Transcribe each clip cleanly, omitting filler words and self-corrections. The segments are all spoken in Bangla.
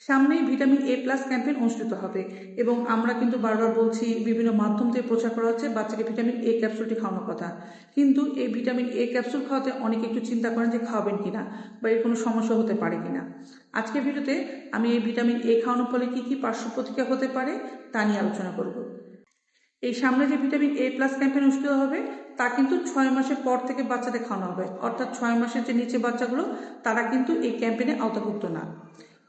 সামনেই ভিটামিন এ প্লাস ক্যাম্পেইন অনুষ্ঠিত হবে এবং আমরা কিন্তু বারবার বলছি, বিভিন্ন মাধ্যম থেকে প্রচার করা হচ্ছে বাচ্চাকে ভিটামিন এ ক্যাপসুলটি খাওয়ানোর কথা। কিন্তু এই ভিটামিন এ ক্যাপসুল খাওয়াতে অনেকে একটু চিন্তা করেন যে খাওয়াবেন কিনা বা এর কোনো সমস্যা হতে পারে কিনা। আজকের ভিডিওতে আমি এই ভিটামিন এ খাওয়ানোর ফলে কী কী পার্শ্ব প্রতিক্রিয়া হতে পারে তা নিয়ে আলোচনা করব। এই সামনে যে ভিটামিন এ প্লাস ক্যাম্পেইন অনুষ্ঠিত হবে তা কিন্তু 6 মাসের পর থেকে বাচ্চাদের খাওয়ানো হবে, অর্থাৎ 6 মাসের যে নিচে বাচ্চাগুলো তারা কিন্তু এই ক্যাম্পেইনে আওতাভুক্ত না।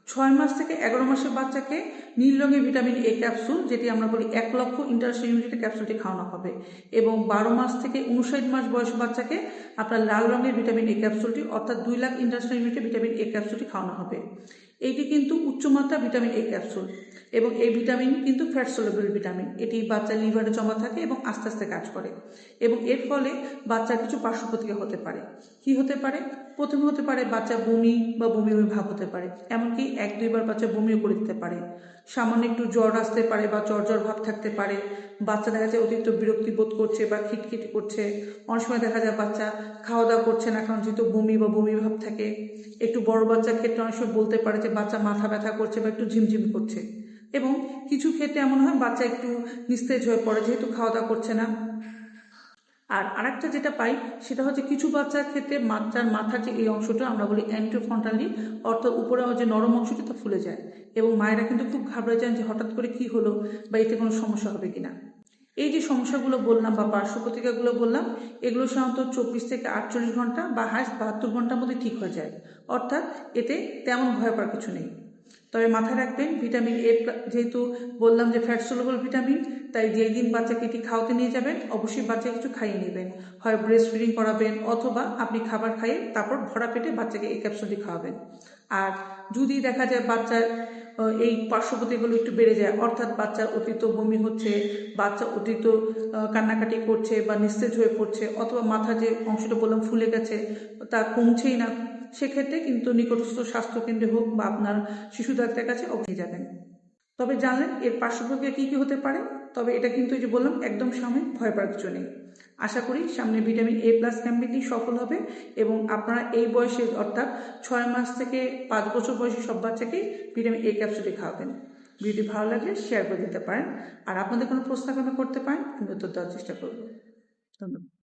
6 মাস থেকে 11 মাসের বাচ্চাকে নীল রঙের ভিটামিন এ ক্যাপসুল, যেটি আমরা বলি 1 লক্ষ ইন্টারন্যাশনাল ইউনিটের ক্যাপসুলটি খাওয়ানো হবে, এবং 12 মাস থেকে 59 মাস বয়সী বাচ্চাকে আপনার লাল রঙের ভিটামিন এ ক্যাপসুলটি অর্থাৎ 2 লাখ ইন্টারন্যাশনাল ইউনিটের ভিটামিন এ ক্যাপসুলটি খাওয়ানো হবে। এইটি কিন্তু উচ্চমাত্রা ভিটামিন এ ক্যাপসুল এবং এই ভিটামিন কিন্তু ফ্যাট সলিউবল ভিটামিন। এটি বাচ্চার লিভারে জমা থাকে এবং আস্তে আস্তে কাজ করে, এবং এর ফলে বাচ্চার কিছু পার্শ্ব প্রতিক্রিয়া হতে পারে। কি হতে পারে? প্রথমে হতে পারে বাচ্চা বমি বা বমি বমি ভাব হতে পারে, এমনকি 1-2 বার বাচ্চা বমিও করে দিতে পারে। সামান্য একটু জ্বর আসতে পারে বা জ্বর জ্বর ভাব থাকতে পারে। বাচ্চা দেখা যায় অতিরিক্ত বিরক্তি বোধ করছে বা খিটখিট করছে। অনেক সময় দেখা যায় বাচ্চা খাওয়া দাওয়া করছে না, কারণ যেহেতু বমি বা বমি ভাব থাকে। একটু বড় বাচ্চার ক্ষেত্রে অনেক সময় বলতে পারে যে বাচ্চা মাথা ব্যথা করছে বা একটু ঝিমঝিম করছে, এবং কিছু ক্ষেত্রে এমন হয় বাচ্চা একটু নিস্তেজ হয়ে পড়ে যেহেতু খাওয়া দাওয়া করছে না। আর আরেকটা যেটা পাই সেটা হচ্ছে কিছু বাচ্চার ক্ষেত্রে বাচ্চার মাথার যে এই অংশটা আমরা বলি অ্যান্টিফ্রন্টালি, অর্থাৎ উপরে যে নরম অংশটি তা ফুলে যায়, এবং মায়েরা কিন্তু খুব ঘাবড়ে যান যে হঠাৎ করে কি হলো বা এতে কোনো সমস্যা হবে কিনা। এই যে সমস্যাগুলো বললাম বা পার্শ্ব প্রতিক্রিয়াগুলো বললাম, এগুলো সাধারণত 24 থেকে 48 ঘন্টা বা হাইস্ট 72 ঘন্টার মধ্যে ঠিক হয়ে যায়, অর্থাৎ এতে তেমন ভয় পাওয়ার কিছু নেই। তবে মাথায় রাখবেন ভিটামিন এ যেহেতু বললাম যে ফ্যাট সলিউবল ভিটামিন, তাই যেই দিন বাচ্চাকে এটি খাওয়াতে নিয়ে যাবেন অবশ্যই বাচ্চাকে কিছু খাইয়ে নেবেন। হয় ব্রেস্ট ফিডিং করাবেন অথবা আপনি খাবার খাইয়ে তারপর ভরা পেটে বাচ্চাকে এই ক্যাপসুলটি খাওয়াবেন। আর যদি দেখা যায় বাচ্চার এই পার্শ্ব প্রতিক্রিয়াগুলো একটু বেড়ে যায়, অর্থাৎ বাচ্চার অতিরিক্ত বমি হচ্ছে, বাচ্চা অতিরিক্ত কান্নাকাটি করছে বা নিস্তেজ হয়ে পড়ছে, অথবা মাথা যে অংশটা বললাম ফুলে গেছে তা কমছেই না, সেক্ষেত্রে কিন্তু নিকটস্থ স্বাস্থ্যকেন্দ্রে হোক বা আপনার শিশু ডাক্তারের কাছে অবশ্যই যাবেন। তবে জানলেন এর পার্শ্ব প্রতিক্রিয়া কী কী হতে পারে। তবে এটা কিন্তু এই যে বললাম একদম সাময়িক, ভয় পাওয়ার কিছু নেই। আশা করি সামনে ভিটামিন এ প্লাস ক্যাম্পেইনটি সফল হবে এবং আপনারা এই বয়সে অর্থাৎ 6 মাস থেকে 5 বছর বয়সী সব বাচ্চাকে ভিটামিন এ ক্যাপসুলটি খাওয়াবেন। ভিডিওটি ভালো লাগলে শেয়ার করে দিতে পারেন, আর আপনাদের কোনো প্রশ্ন করতে পারেন, আমি উত্তর দেওয়ার চেষ্টা করব। ধন্যবাদ।